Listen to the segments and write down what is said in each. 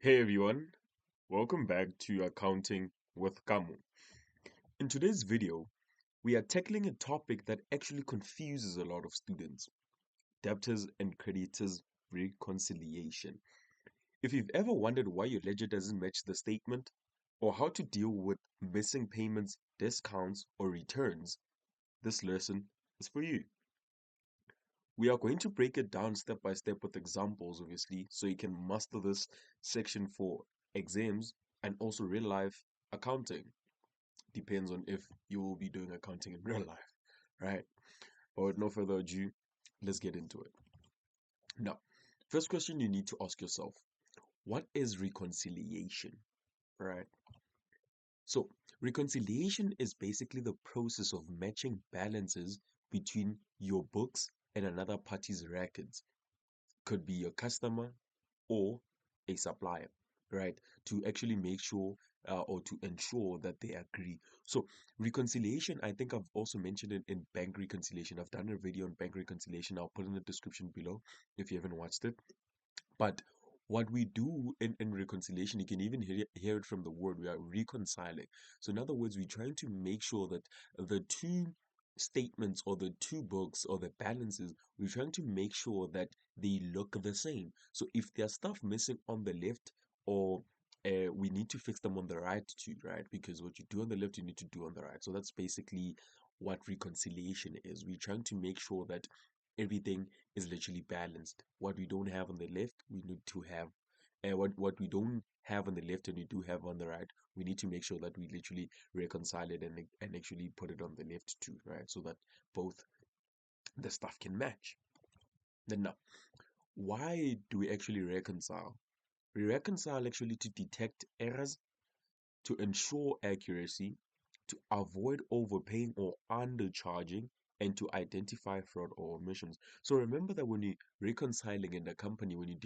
Hey everyone, welcome back to Accounting with Kamo. In today's video, we are tackling a topic that actually confuses a lot of students: debtors and creditors reconciliation. If you've ever wondered why your ledger doesn't match the statement, or how to deal with missing payments, discounts, or returns, this lesson is for you. We are going to break it down step by step with examples, obviously, so you can master this section for exams and also real life accounting. Depends on if you will be doing accounting in real life, right? But with no further ado, let's get into it. Now, first question you need to ask yourself: what is reconciliation, right? So, reconciliation is basically the process of matching balances between your books and another party's records. Could be your customer or a supplier, right? To actually make sure or to ensure that they agree. So reconciliation, I think I've also mentioned it in bank reconciliation. I've done a video on bank reconciliation. I'll put in the description below if you haven't watched it. But what we do in reconciliation, you can even hear it from the word, we are reconciling. So in other words, we're trying to make sure that the two statements or the two books or the balances, we're trying to make sure that they look the same. So if there's stuff missing on the left, or we need to fix them on the right too, right? Because what you do on the left, you need to do on the right. So that's basically what reconciliation is. We're trying to make sure that everything is literally balanced. What we don't have on the left, we need to have, and what we don't have on the left and we do have on the right, we need to make sure that we literally reconcile it and actually put it on the left too, right? So that both the stuff can match. Then now, why do we actually reconcile? We reconcile actually to detect errors, to ensure accuracy, to avoid overpaying or undercharging, and to identify fraud or omissions. So remember that when you're reconciling in the company, when you're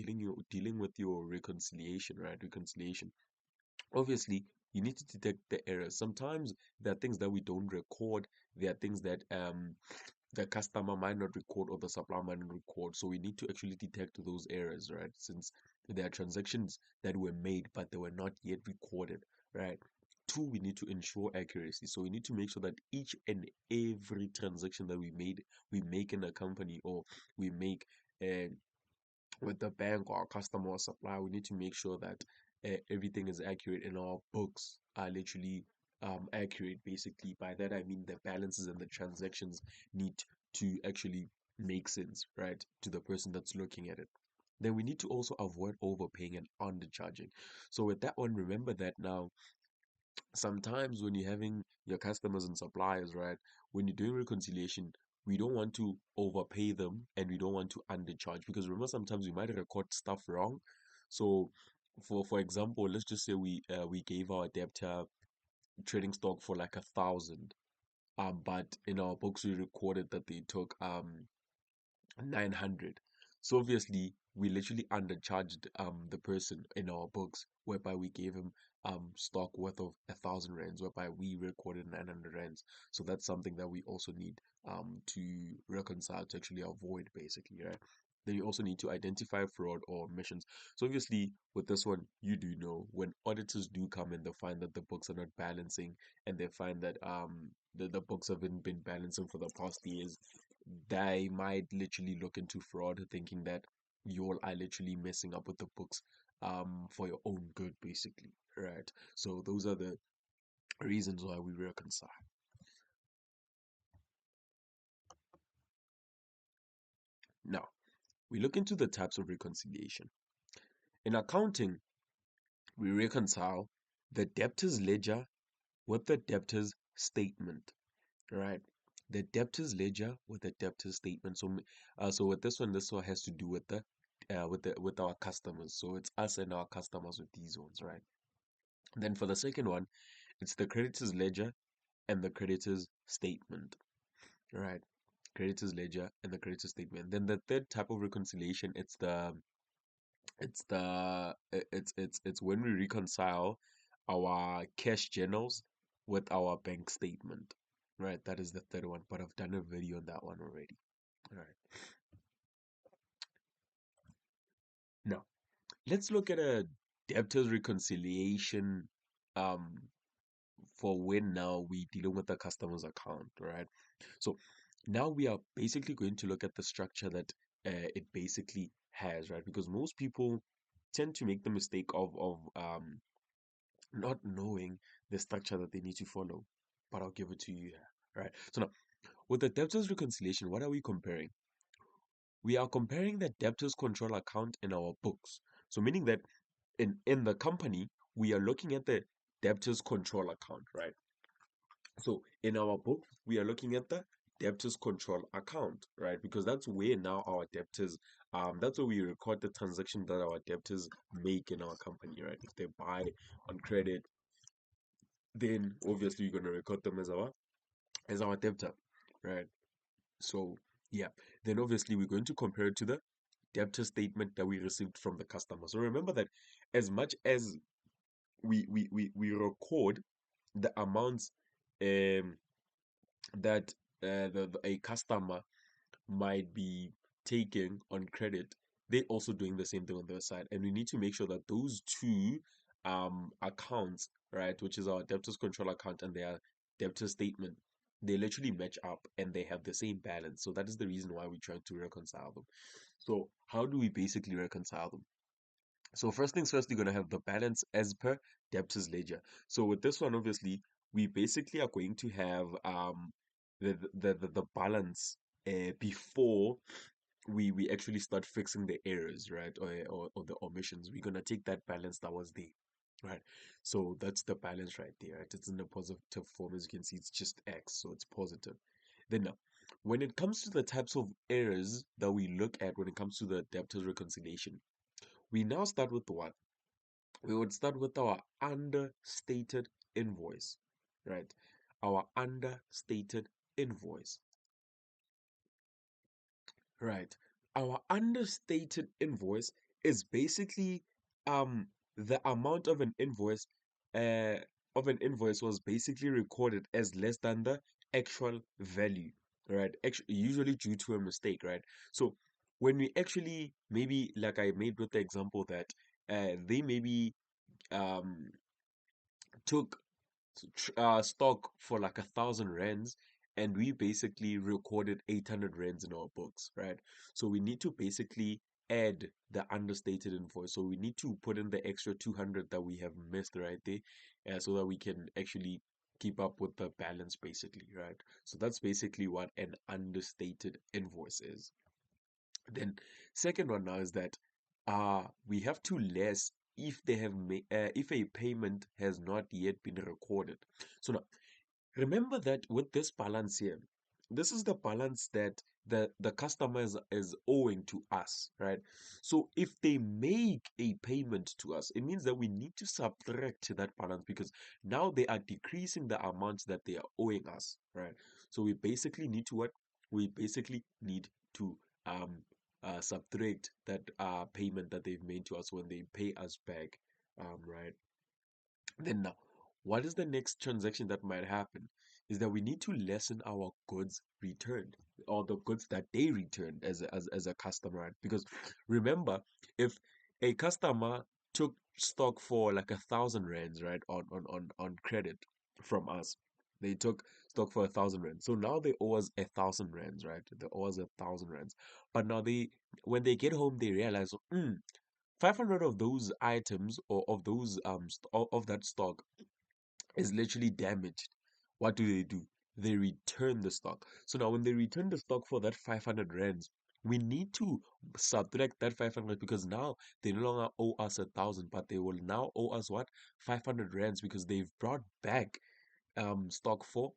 dealing with your reconciliation, right? Reconciliation, obviously you need to detect the errors. Sometimes there are things that we don't record. There are things that the customer might not record or the supplier might not record. So we need to actually detect those errors, right? Since there are transactions that were made but they were not yet recorded, right? Two, we need to ensure accuracy. So we need to make sure that each and every transaction that we make in a company, or we make uh, with the bank or our customer or supplier, we need to make sure that everything is accurate and our books are literally accurate. Basically, by that I mean the balances and the transactions need to actually make sense, right, to the person that's looking at it. Then we need to also avoid overpaying and undercharging. So with that one, remember that now sometimes when you're having your customers and suppliers, right, when you're doing reconciliation, we don't want to overpay them and we don't want to undercharge, because remember sometimes we might record stuff wrong. So for example, let's just say we gave our debtor trading stock for like 1,000, but in our books we recorded that they took 900. So obviously we literally undercharged the person in our books, whereby we gave him stock worth of 1,000 rands, whereby we recorded 900 rands. So that's something that we also need to reconcile, to actually avoid, basically, right? Then you also need to identify fraud or omissions. So obviously with this one, you do know when auditors do come and they find that the books are not balancing, and they find that the books haven't been balancing for the past years, they might literally look into fraud, thinking that you all are literally messing up with the books for your own good, basically, right? So those are the reasons why we reconcile. Now, we look into the types of reconciliation. In accounting, we reconcile the debtor's ledger with the debtor's statement, right? The debtor's ledger with the debtor's statement. So with this one has to do with with our customers. So it's us and our customers with these ones, right? Then for the second one, it's the creditor's ledger and the creditor's statement, right? Creditor's ledger and the creditor's statement. Then the third type of reconciliation, it's when we reconcile our cash journals with our bank statement, right? That is the third one, but I've done a video on that one already. All right. Now, let's look at a debtors reconciliation um for when now we dealing with the customer's account, right? So now we are basically going to look at the structure that it basically has, right? Because most people tend to make the mistake of not knowing the structure that they need to follow. But I'll give it to you here, right? So now with the debtors reconciliation, what are we comparing? We are comparing the debtors control account in our books. So meaning that in the company, we are looking at the debtors control account, right? So in our book, we are looking at the debtors control account, right? Because that's where now our debtors, that's where we record the transaction that our debtors make in our company, right? If they buy on credit, then obviously you're gonna record them as our debtor, right? So yeah, then obviously we're going to compare it to the debtor statement that we received from the customer. So remember that as much as we record the amounts um that a customer might be taking on credit, they also doing the same thing on their side. And we need to make sure that those two accounts, right, which is our debtors control account and their debtor statement, they literally match up and they have the same balance. So that is the reason why we're trying to reconcile them. So how do we basically reconcile them? So first things first, you're gonna have the balance as per debtors ledger. So with this one, obviously, we basically are going to have the balance before we actually start fixing the errors, right? Or the omissions. We're gonna take that balance that was there. Right. So that's the balance right there. Right? It's in a positive form. As you can see, it's just X, so it's positive. Then now, when it comes to the types of errors that we look at when it comes to the debtors reconciliation, we now start with what? We would start with our understated invoice, right? Our understated invoice, right? Our understated invoice is basically um the amount uh of an invoice was basically recorded as less than the actual value, right? Actually, usually due to a mistake, right? So when we actually maybe like I made with the example that they maybe um took stock for like 1,000 rands, and we basically recorded 800 rands in our books, right? So we need to basically add the understated invoice. So we need to put in the extra 200 that we have missed right there, so that we can actually keep up with the balance, basically, right? So that's basically what an understated invoice is. Then second one now is that we have to less if they have if a payment has not yet been recorded. So now remember that with this balance here, this is the balance that the customer is owing to us, right? So if they make a payment to us, it means that we need to subtract that balance because now they are decreasing the amounts that they are owing us, right? So we basically need to what? We basically need to um subtract that payment that they've made to us when they pay us back, right? Then now, what is the next transaction that might happen? Is that we need to lessen our goods returned or the goods that they returned as a customer, right? Because remember, if a customer took stock for like 1,000 rands, right, on credit from us, they took stock for 1,000 rands. So now they owe us 1,000 rands, right? They owe us 1,000 rands. But now when they get home, they realize, 500 of those items or of those of that stock is literally damaged. What do? They return the stock. So now when they return the stock for that 500 rands, we need to subtract that 500 because now they no longer owe us 1,000, but they will now owe us what? 500 rands because they've brought back stock for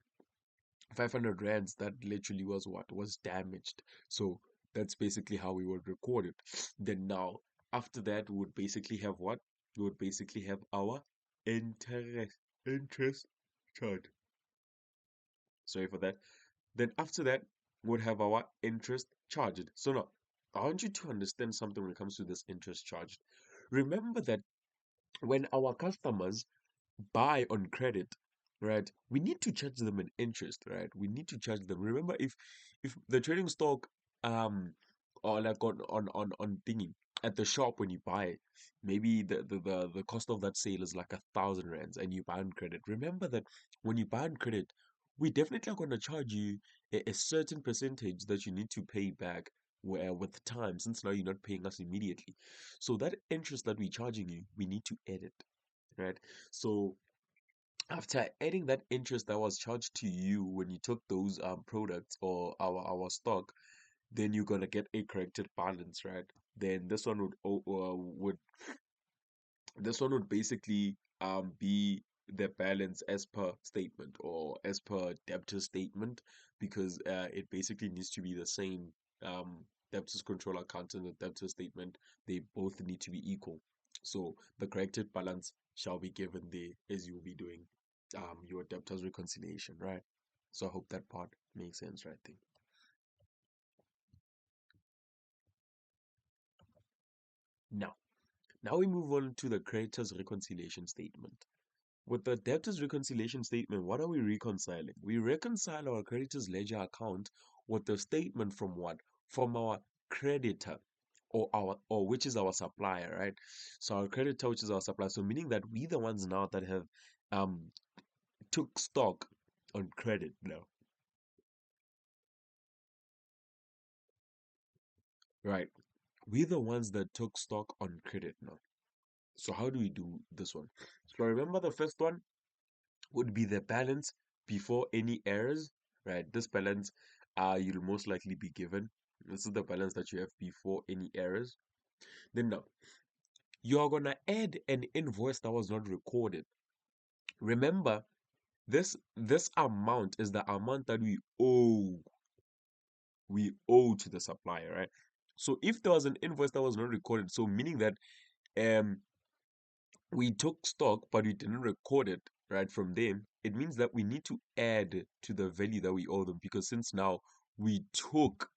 500 rands that literally was what was damaged. So that's basically how we would record it. Then now after that we would basically have what? We would basically have our interest charge. Sorry for that. Then after that we would have our interest charged. So now I want you to understand something when it comes to this interest charged. Remember that when our customers buy on credit, right? We need to charge them an interest, right? We need to charge them. Remember, if the trading stock or like on thingy at the shop when you buy it, maybe the cost of that sale is like 1,000 rands and you buy on credit. Remember that when you buy on credit, we definitely are going to charge you a certain percentage that you need to pay back where with time, since now you're not paying us immediately. So that interest that we're charging you, we need to edit, right? So after adding that interest that was charged to you when you took those products or our stock, then you're gonna get a corrected balance, right? Then this one would basically be the balance as per statement or as per debtor statement, because it basically needs to be the same. Debtors control account and the debtor statement, they both need to be equal. So the corrected balance shall be given there as you'll be doing your debtors reconciliation, right? So I hope that part makes sense right there. Now, now we move on to the creditors reconciliation statement. With the debtors reconciliation statement, what are we reconciling? We reconcile our creditors ledger account with the statement from what? From our creditor or which is our supplier, right? So our creditor, which is our supplier. So meaning that we the ones now that have um took stock on credit now. Right. We the ones that took stock on credit now. So how do we do this one? So remember the first one would be the balance before any errors, right? This balance you'll most likely be given. This is the balance that you have before any errors. Then now you are gonna add an invoice that was not recorded. Remember, this amount is the amount that we owe to the supplier, right? So if there was an invoice that was not recorded, so meaning that um we took stock but we didn't record it right from them, it means that we need to add to the value that we owe them, because since now we took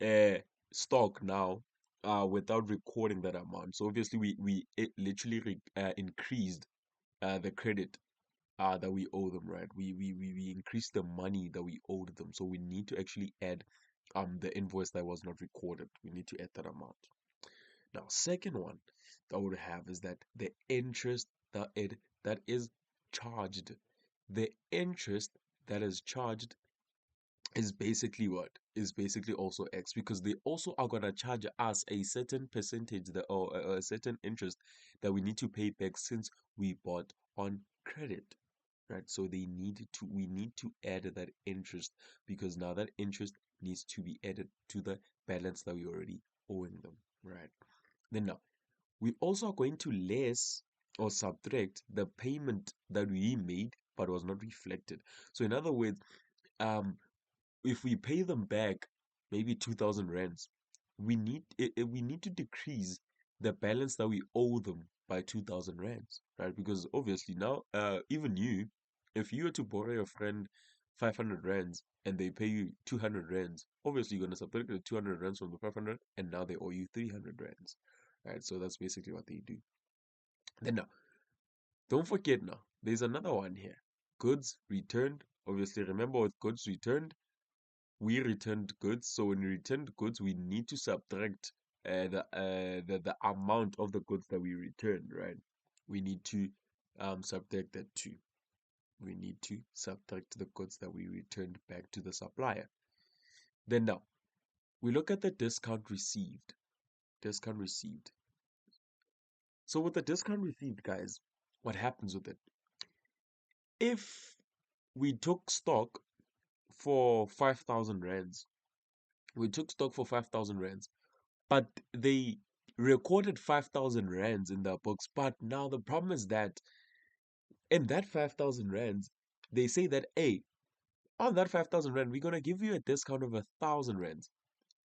uh stock now without recording that amount, so obviously we it literally increased the credit that we owe them, right? We increased the money that we owed them, so we need to actually add the invoice that was not recorded. We need to add that amount. Now, second one that we would have is that the interest that is charged. The interest that is charged is basically what? Is basically also X, because they also are gonna charge us a certain percentage that or a certain interest that we need to pay back since we bought on credit. Right? So we need to add that interest, because now that interest needs to be added to the balance that we already owing them. Right? Then now we also are going to less or subtract the payment that we made but was not reflected. So in other words, um, if we pay them back maybe 2,000 rands, we need to decrease the balance that we owe them by 2,000 rands, right? Because obviously now, even you, if you were to borrow your friend 500 rands and they pay you 200 rands, obviously you're going to subtract the 200 rands from the 500 and now they owe you 300 rands, right? So that's basically what they do. Then now, don't forget now, there's another one here. Goods returned. Obviously, remember with goods returned, we returned goods. So when we returned goods, we need to subtract the amount of the goods that we returned, right? We need to subtract that too. We need to subtract the goods that we returned back to the supplier. Then now we look at the discount received. Discount received. So with the discount received, guys, what happens with it? If we took stock for 5,000 rands, we took stock for 5,000 rands, but they recorded 5,000 rands in their books. But now the problem is that in that 5,000 rands, they say that, hey, on that 5,000 rand, we're going to give you a discount of 1,000 rands.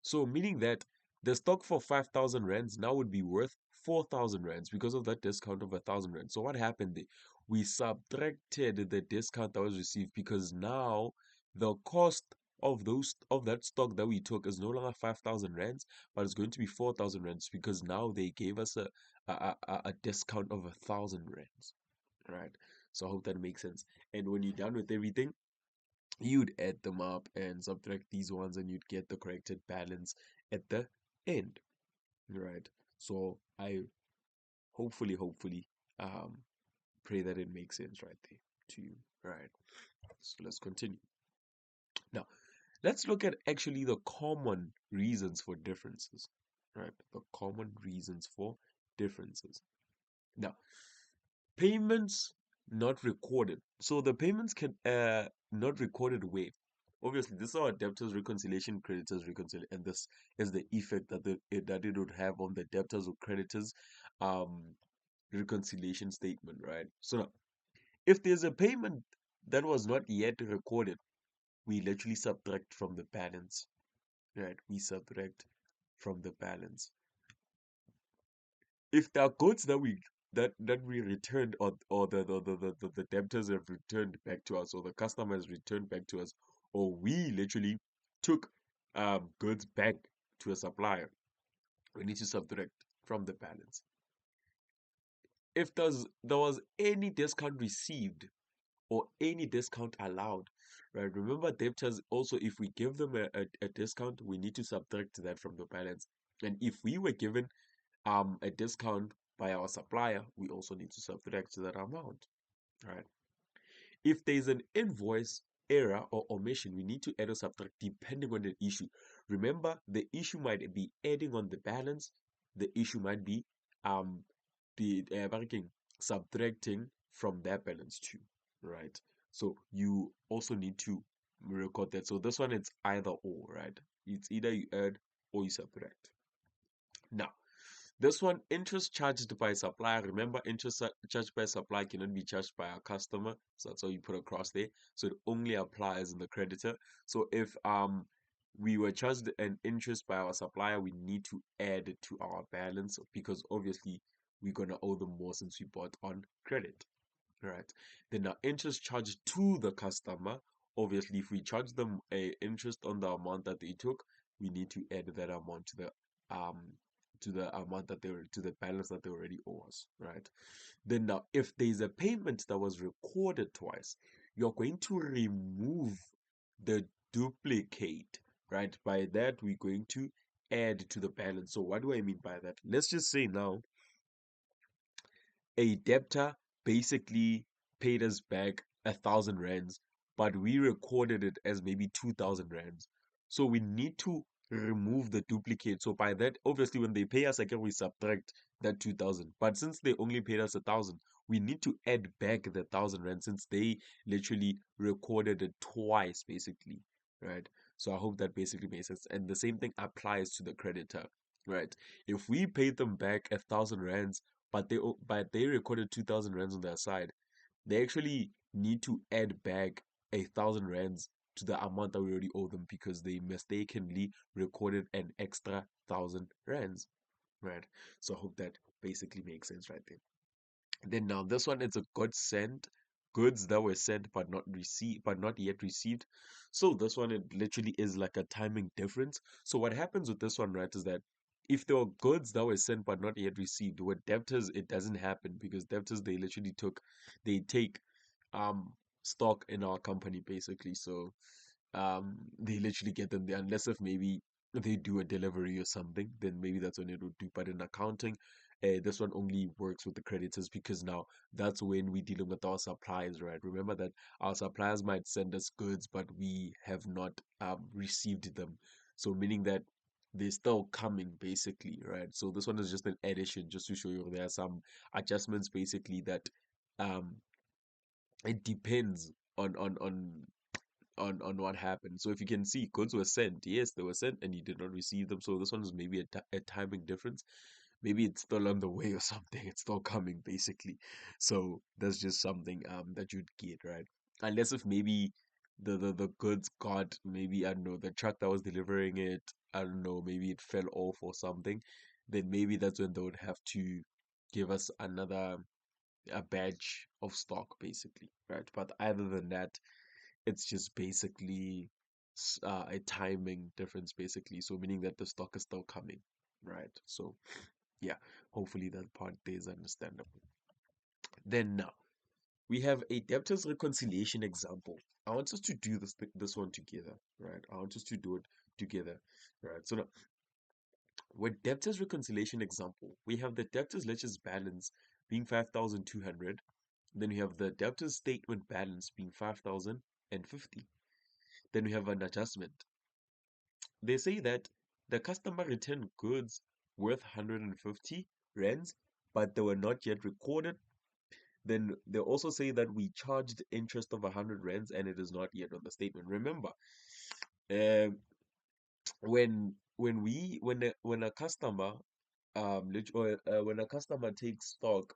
So meaning that the stock for 5,000 rands now would be worth 4,000 rands because of that discount of 1,000 rands. So what happened there? We subtracted the discount that was received, because now the cost of that stock that we took is no longer 5,000 rands, but it's going to be 4,000 rands, because now they gave us a discount of 1,000 rands, right? So I hope that makes sense. And when you're done with everything, you'd add them up and subtract these ones and you'd get the corrected balance at the end, right? So I hopefully um pray that it makes sense right there to you. Right. So let's continue. Now, let's look at actually the common reasons for differences. Right? The common reasons for differences. Now, payments not recorded. So the payments can not recorded way. Obviously, this is our debtors reconciliation, creditors reconciliation, and this is the effect that that it would have on the debtors or creditors um reconciliation statement, right? So now, if there's a payment that was not yet recorded, we literally subtract from the balance, right? We subtract from the balance. If there are goods that we returned, or the debtors have returned back to us, or the customer has returned back to us, or we literally took goods back to a supplier, we need to subtract from the balance. If there was any discount received or any discount allowed, right? Remember, debtors also, if we give them a discount, we need to subtract that from the balance. And if we were given a discount by our supplier, we also need to subtract that amount, right? If there's an invoice error or omission, we need to add or subtract depending on the issue. Remember, the issue might be adding on the balance, the issue might be um the subtracting from that balance too, right? So you also need to record that. So this one, it's either or, right? It's either you add or you subtract. Now, this one, interest charged by supplier. Remember, interest charged by supplier cannot be charged by our customer. So that's all you put across there. So it only applies in the creditor. So if we were charged an interest by our supplier, we need to add it to our balance, because obviously we're gonna owe them more since we bought on credit. Right. Then our interest charged to the customer. Obviously, if we charge them a interest on the amount that they took, we need to add that amount to the amount that to the balance that they already owe us, right? Then now, if there's a payment that was recorded twice, you're going to remove the duplicate, right? By that, we're going to add to the balance. So what do I mean by that? Let's just say now a debtor basically paid us back 1,000 rands, but we recorded it as maybe 2,000 rands. So we need to remove the duplicate. So by that, obviously, when they pay us again, we subtract that 2,000. But since they only paid us 1,000, we need to add back the 1,000 rand, since they literally recorded it twice, basically, right? So I hope that basically makes sense. And the same thing applies to the creditor, right? If we paid them back 1,000 rands, but they recorded 2,000 rands on their side, they actually need to add back 1,000 rands to the amount that we already owe them, because they mistakenly recorded an extra 1,000 rands, right? So I hope that basically makes sense right there. Then now this one, it's a goods that were sent but not received, but not yet received. So this one, it literally is like a timing difference. So what happens with this one, right, is that if there were goods that were sent but not yet received, with debtors it doesn't happen, because debtors, they take stock in our company, basically. So they literally get them there, unless if maybe they do a delivery or something, then maybe that's when it would do. But in accounting, this one only works with the creditors, because now that's when we're dealing with our suppliers, right? Remember that our suppliers might send us goods, but we have not received them. So meaning that they're still coming, basically, right? So this one is just an addition, just to show you there are some adjustments, basically, that um it depends on what happened. So if you can see, goods were sent. Yes, they were sent, and you did not receive them. So this one is maybe a timing difference. Maybe it's still on the way or something. It's still coming, basically. So that's just something that you'd get, right? Unless if maybe the goods got, maybe, I don't know, the truck that was delivering it, I don't know, maybe it fell off or something. Then maybe that's when they would have to give us another a badge of stock, basically, right? But other than that, it's just basically a timing difference, basically. So meaning that the stock is still coming, right? So yeah, hopefully that part there is understandable. Then now we have a debtors reconciliation example. I want us to do this one together, right? I want us to do it together, right? So now, With debtors reconciliation example, we have the debtors ledger's balance being 5,200. Then we have the debtors statement balance being 5,050. Then we have an adjustment. They say that the customer returned goods worth 150 rands, but they were not yet recorded. Then they also say that we charged interest of 100 rands and it is not yet on the statement. Remember, um, when a customer when a customer takes stock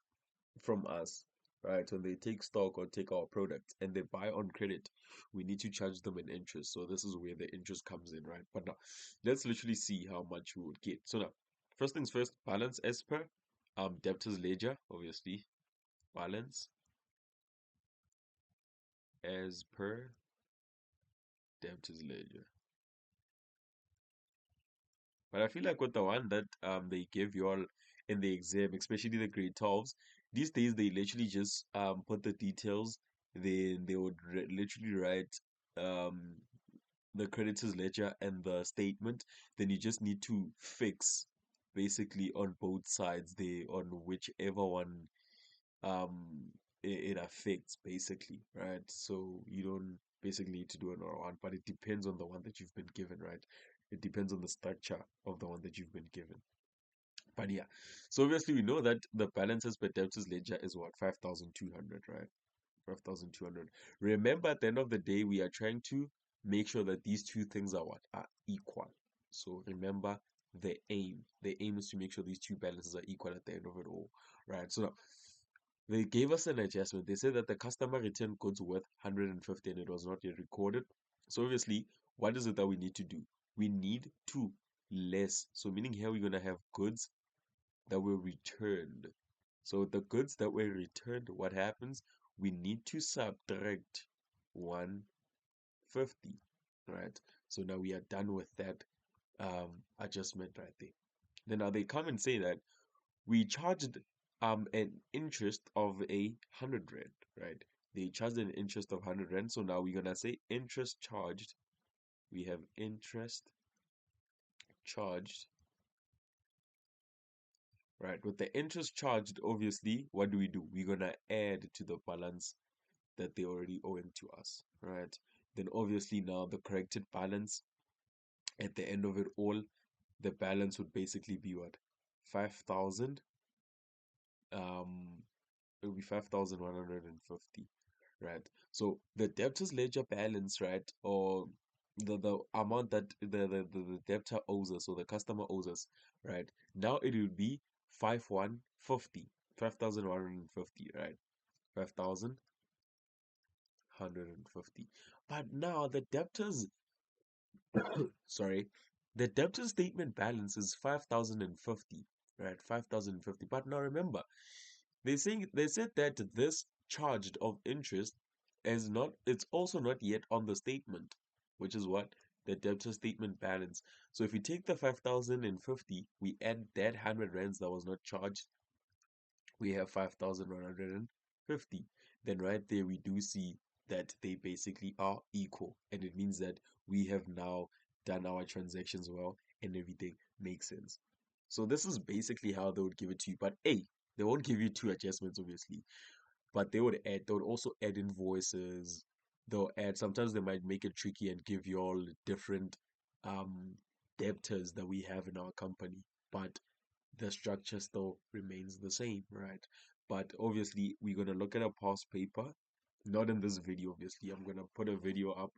from us, right? When they take stock or take our product and they buy on credit, we need to charge them an interest. So this is where the interest comes in, right? But now let's literally see how much we would get. So now, first things first, balance as per debtors ledger, obviously. Balance as per debtors ledger. But I feel like with the one that they give you all in the exam, especially the grade 12s, these days they literally just put the details, then they would literally write um the creditors ledger and the statement, then you just need to fix basically on both sides there on whichever one it affects basically, right? So you don't basically need to do another one, but it depends on the one that you've been given, right? It depends on the structure of the one that you've been given. But yeah, so obviously we know that the balances per debtors ledger is what, 5,200, right? 5,200. Remember, at the end of the day, we are trying to make sure that these two things are what? Are equal. So remember the aim. The aim is to make sure these two balances are equal at the end of it all, right? So now, they gave us an adjustment. They said that the customer returned goods worth 150 and it was not yet recorded. So obviously, what is it that we need to do? We need to less. So meaning here we're gonna have goods that were returned. So the goods that were returned, what happens? We need to subtract 150, right? So now we are done with that adjustment right there. Then now they come and say that we charged an interest of 100 rand, right? They charged an interest of 100 rand. So now we're gonna say interest charged. We have interest charged, right? With the interest charged, obviously, what do? We're gonna add to the balance that they already owing to us, right? Then obviously now the corrected balance at the end of it all, the balance would basically be what? 5,000, it would be 5,150, right? So the debtor's ledger balance, right, or the amount that the debtor owes us, or the customer owes us, right? Now it will be 5,150, 5,150, right? 5,150. But now the debtor's sorry, the debtor statement balance is 5,050, right? 5,050. But now remember, they said that this charged of interest is not, it's also not yet on the statement, which is what? The debtor statement balance. So if we take the 5,050, we add that 100 rands that was not charged, we have 5,150. Then right there we do see that they basically are equal, and it means that we have now done our transactions well and everything makes sense. So this is basically how they would give it to you. But A, they won't give you two adjustments obviously, but they would also add invoices. They'll add, sometimes they might make it tricky and give you all different um debtors that we have in our company. But the structure still remains the same, right? But obviously, we're going to look at a past paper, not in this video, obviously. I'm going to put a video up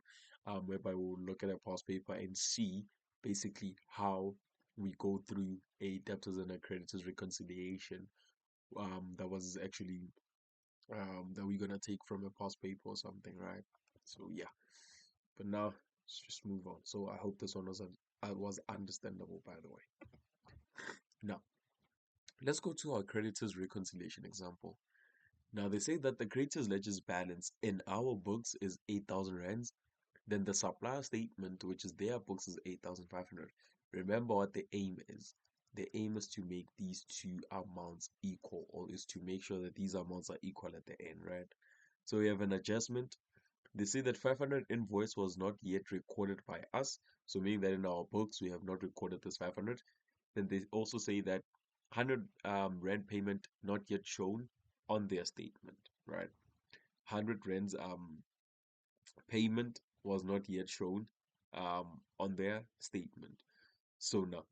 whereby we'll look at a past paper and see basically how we go through a debtors and a creditors reconciliation that was actually that we're going to take from a past paper or something, right? So, yeah. But now, let's just move on. So, I hope this one was understandable, by the way. Now, let's go to our creditors reconciliation example. Now they say that the creditors ledger's balance in our books is 8,000 rands, then the supplier statement, which is their books, is 8,500. Remember what the aim is. The aim is to make these two amounts equal, or is to make sure that these amounts are equal at the end, right? So we have an adjustment. They say that 500 invoice was not yet recorded by us, so meaning that in our books we have not recorded this 500. Then they also say that 100 rand payment not yet shown on their statement, right? 100 rands payment was not yet shown on their statement. So now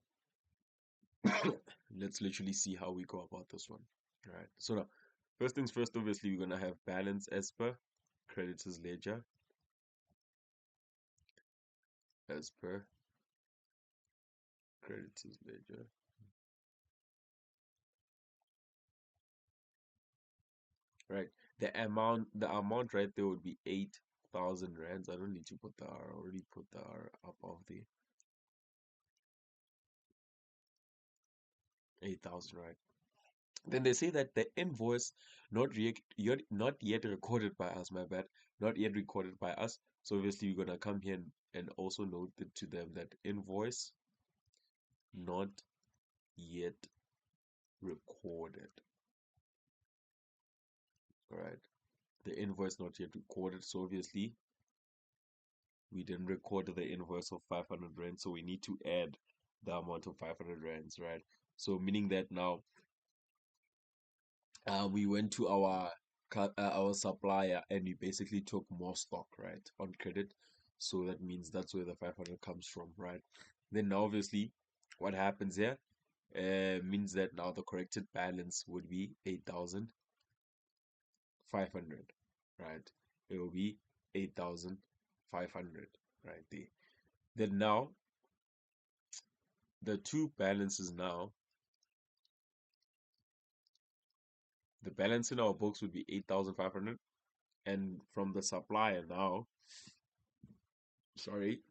let's literally see how we go about this one. All right. So now, first things first, obviously, we're gonna have balance as per creditors ledger as per creditors ledger. Right. The amount right there would be 8,000 rands. I don't need to put the R. I already put the R above the 8,000, right? Then they say that the invoice not yet recorded by us, my bad, not yet recorded by us. So obviously we're gonna come here and also note that to them that invoice not yet recorded. All right. The invoice not yet recorded. So obviously we didn't record the invoice of 500 rand. So we need to add the amount of 500 rands, right? So meaning that now we went to our supplier and we basically took more stock, right, on credit. So that means that's where the 500 comes from, right? Then now obviously what happens here means that now the corrected balance would be 8,500, right? It will be 8,500 right there. Then now the two balances now, the balance in our books would be 8,500, and from the supplier now, sorry,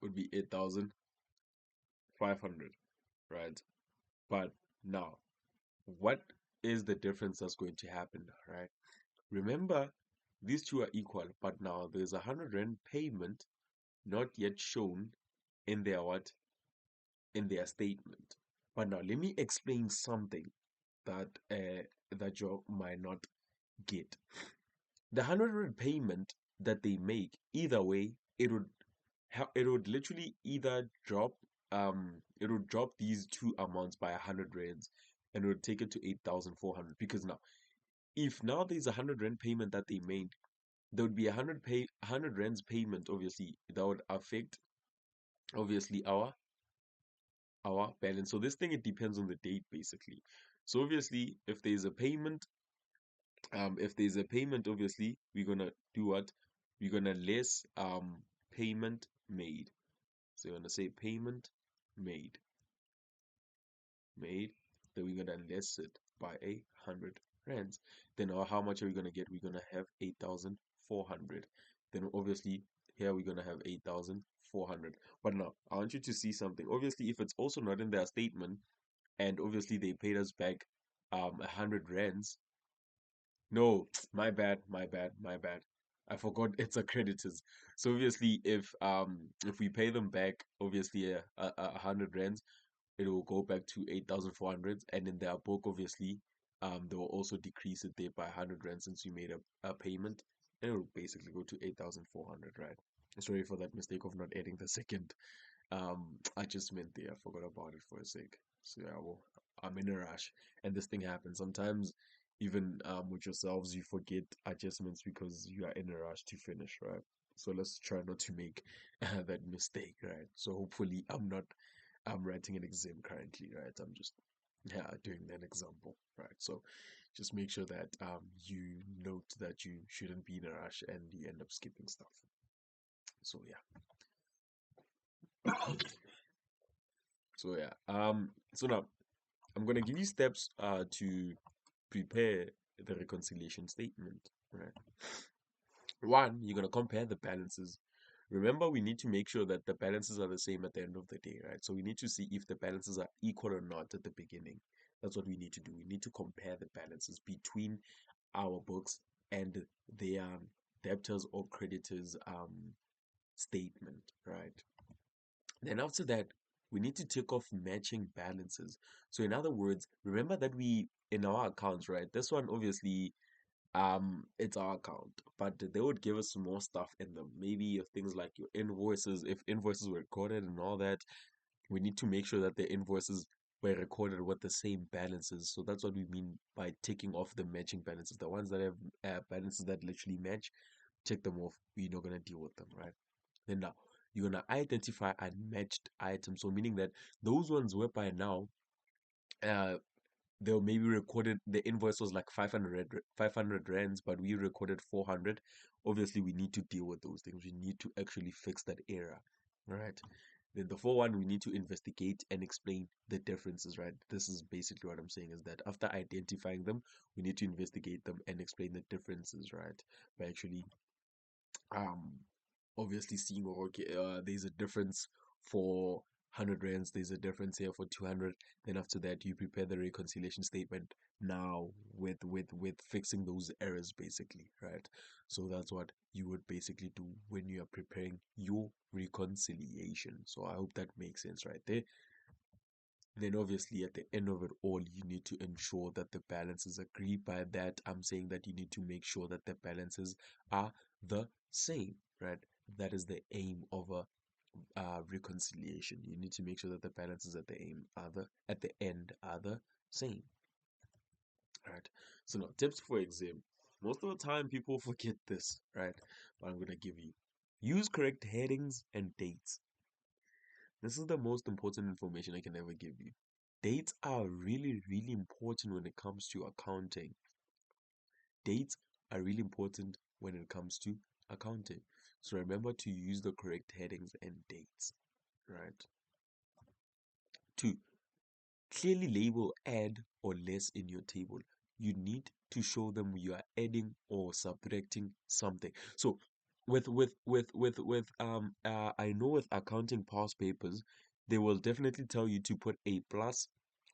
would be 8,500, right? But now, what is the difference that's going to happen, right? Remember, these two are equal, but now there's 100 rand payment not yet shown in their what? In their statement. But now let me explain something that you might not get. The 100 rand payment that they make, either way, it would literally either drop these two amounts by 100 rands, and it would take it to 8,400. Because now, if now there's a 100 rand payment that they made, there would be 100 rands payment, obviously that would affect obviously our balance. So this thing, it depends on the date basically. So obviously if there's a payment, obviously we're gonna do what? We're gonna less payment made. So you're gonna say payment made, made. Then we're gonna less it by 100 rands. Then how much are we gonna get? We're gonna have 8,400. Then obviously here we're gonna have 8,400. But now I want you to see something. Obviously, if it's also not in their statement, and obviously they paid us back 100 rands. No, my bad, my bad, my bad. I forgot it's a creditors. So obviously, if we pay them back, obviously 100 rands, it will go back to 8,400, and in their book, obviously, they will also decrease it there by 100 rand since you made a payment, and it will basically go to 8,400, right? Sorry for that mistake of not adding the second adjustment there. I forgot about it for a sec. So yeah, well, I'm in a rush, and this thing happens sometimes. Even with yourselves, you forget adjustments because you are in a rush to finish, right? So let's try not to make that mistake, right? So hopefully, I'm writing an exam currently, right? I'm just doing an example, right? So just make sure that you note that you shouldn't be in a rush and you end up skipping stuff. So yeah. So yeah. So now I'm gonna give you steps to prepare the reconciliation statement, right? One, you're gonna compare the balances. Remember, we need to make sure that the balances are the same at the end of the day, right? So we need to see if the balances are equal or not at the beginning. That's what we need to do. We need to compare the balances between our books and their debtors or creditors statement, right? Then after that, we need to take off matching balances. So in other words, remember that we in our accounts, right? This one obviously it's our account, but they would give us some more stuff in them. Maybe if things like your invoices, if invoices were recorded and all that, We need to make sure that the invoices were recorded with the same balances. So that's what we mean by taking off the matching balances. The ones that have balances that literally match, check them off. We're not gonna deal with them, right? Then now you're gonna identify unmatched items. So meaning that those ones whereby now uh they'll maybe recorded the invoice was like 500 rands, but we recorded 400. Obviously we need to deal with those things. We need to actually fix that error, right? Then the 4 1, we need to investigate and explain the differences, right? This is basically what I'm saying, is that after identifying them, we need to investigate them and explain the differences, right? By actually um obviously seeing, okay, there's a difference for 100 rands, there's a difference here for 200. Then after that you prepare the reconciliation statement now with fixing those errors basically, right? So that's what you would basically do when you are preparing your reconciliation. So I hope that makes sense right there. Then obviously at the end of it all, you need to ensure that the balances agree. By that, I'm saying that you need to make sure that the balances are the same, right? That is the aim of a reconciliation. You need to make sure that the balances at the aim are at the end are the same, right? So now tips for exam. Most of the time people forget this, right? But I'm gonna give you. Use correct headings and dates. This is the most important information I can ever give you. Dates are really, really important when it comes to accounting. Dates are really important when it comes to accounting. So remember to use the correct headings and dates, right? Two, clearly label add or less in your table. You need to show them you are adding or subtracting something. So I know with accounting past papers, they will definitely tell you to put a plus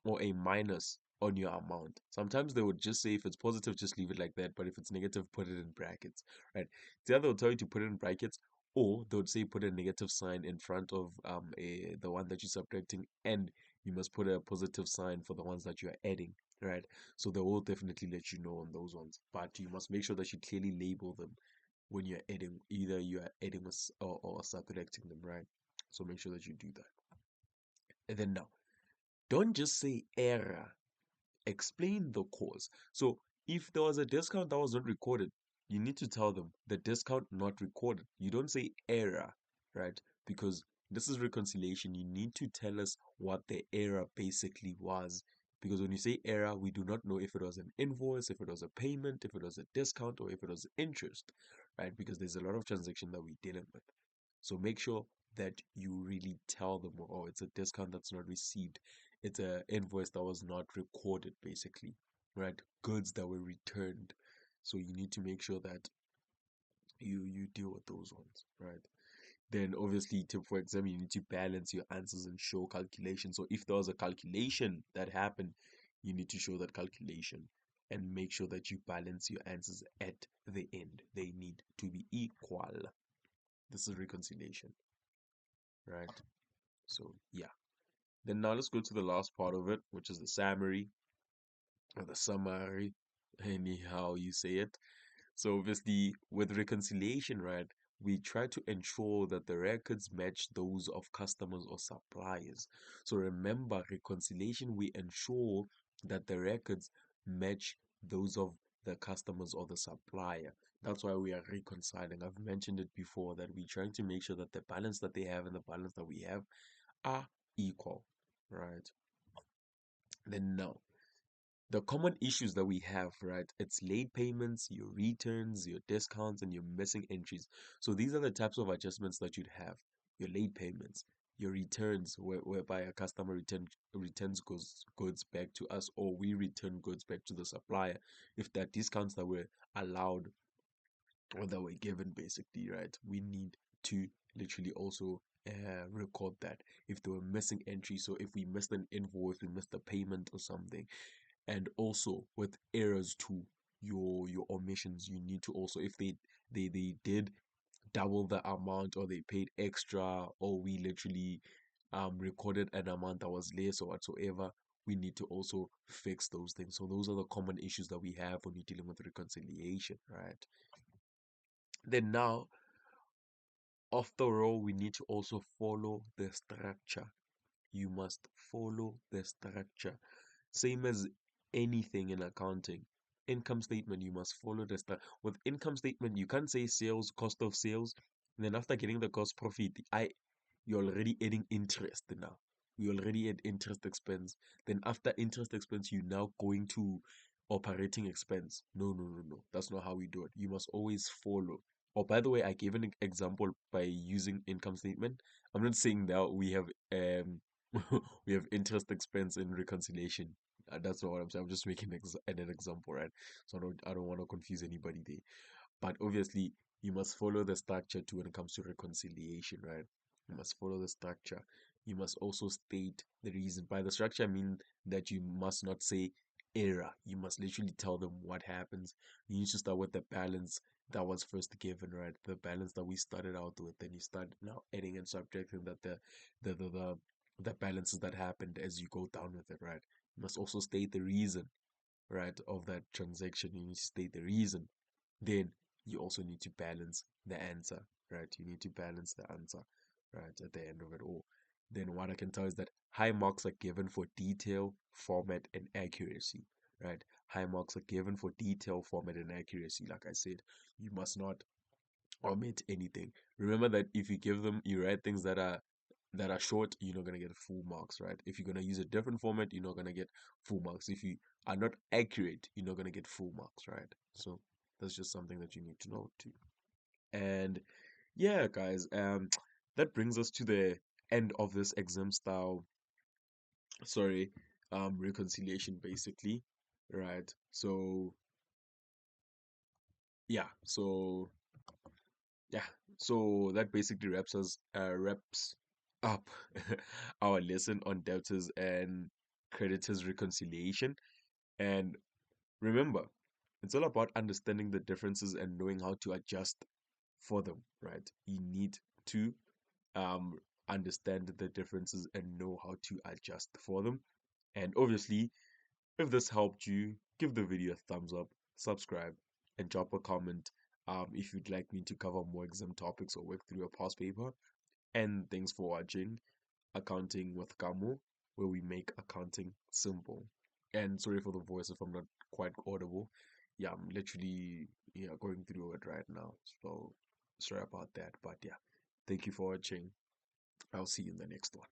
or a minus on your amount. Sometimes they would just say if it's positive, just leave it like that. But if it's negative, put it in brackets, right? The other will tell you to put it in brackets, or they would say put a negative sign in front of the one that you're subtracting, and you must put a positive sign for the ones that you are adding, right? So they will definitely let you know on those ones, but you must make sure that you clearly label them when you're adding, either you are adding or subtracting them, right? So make sure that you do that. And then now, don't just say error, explain the cause. So if there was a discount that was not recorded, you need to tell them the discount not recorded. You don't say error, right? Because this is reconciliation. You need to tell us what the error basically was. Because when you say error, we do not know if it was an invoice, if it was a payment, if it was a discount, or if it was interest, right? Because there's a lot of transaction that we're dealing with. So make sure that you really tell them, oh, it's a discount that's not received. It's a invoice that was not recorded, basically, right? Goods that were returned. So you need to make sure that you deal with those ones, right? Then obviously, tip for exam, you need to balance your answers and show calculation. So if there was a calculation that happened, you need to show that calculation and make sure that you balance your answers at the end. They need to be equal. This is reconciliation, right? So yeah. Then now let's go to the last part of it, which is the summary or the summary, anyhow you say it. So obviously with reconciliation, right, we try to ensure that the records match those of customers or suppliers. So remember, reconciliation, we ensure that the records match those of the customers or the supplier. That's why we are reconciling. I've mentioned it before that we're trying to make sure that the balance that they have and the balance that we have are equal, right? Then now, the common issues that we have, right? It's late payments, your returns, your discounts, and your missing entries. So these are the types of adjustments that you'd have. Your late payments, your returns, whereby a customer returns goods back to us, or we return goods back to the supplier. If there are discounts that were allowed or that were given, basically, right? We need to literally also record that. If there were missing entries, so if we missed an invoice, we missed a payment or something, and also with errors to your omissions, you need to also, if they did double the amount or they paid extra, or we literally recorded an amount that was less or whatsoever, we need to also fix those things. So those are the common issues that we have when you're dealing with reconciliation, right? Then now, after all, we need to also follow the structure. You must follow the structure. Same as anything in accounting. Income statement, you must follow the stuff. With income statement, you can't say sales, cost of sales. And then after getting the cost profit, you're already adding interest now. You already add interest expense. Then after interest expense, you now going to operating expense. No, no, no, no. That's not how we do it. You must always follow. Oh, by the way, I gave an example by using income statement. I'm not saying that we have we have interest expense in reconciliation. That's not what I'm saying. I'm just making an example, right? So I don't want to confuse anybody there. But obviously, you must follow the structure too when it comes to reconciliation, right? You must follow the structure. You must also state the reason. By the structure, I mean that you must not say error. You must literally tell them what happens. You need to start with the balance that was first given, right? The balance that we started out with. Then you start now adding and subtracting that the the the, the balances that happened as you go down with it, right? You must also state the reason, right, of that transaction. You need to state the reason. Then you also need to balance the answer, right? You need to balance the answer, right, at the end of it all. Then what I can tell is that high marks are given for detail, format, and accuracy, right? High marks are given for detail, format, and accuracy. Like I said, you must not omit anything. Remember that if you give them, you write things that are short, you're not gonna get full marks, right? If you're gonna use a different format, you're not gonna get full marks. If you are not accurate, you're not gonna get full marks, right? So that's just something that you need to know too. And yeah, guys, that brings us to the end of this exam style, sorry, reconciliation basically, right? So yeah, so yeah, so that basically wraps up our lesson on debtors and creditors reconciliation. And remember, it's all about understanding the differences and knowing how to adjust for them, right? You need to um understand the differences and know how to adjust for them. And obviously, if this helped you, give the video a thumbs up, subscribe, and drop a comment if you'd like me to cover more exam topics or work through a past paper. And thanks for watching Accounting with Kamo, where we make accounting simple. And sorry for the voice if I'm not quite audible. Yeah, I'm literally going through it right now. So sorry about that. But yeah, thank you for watching. I'll see you in the next one.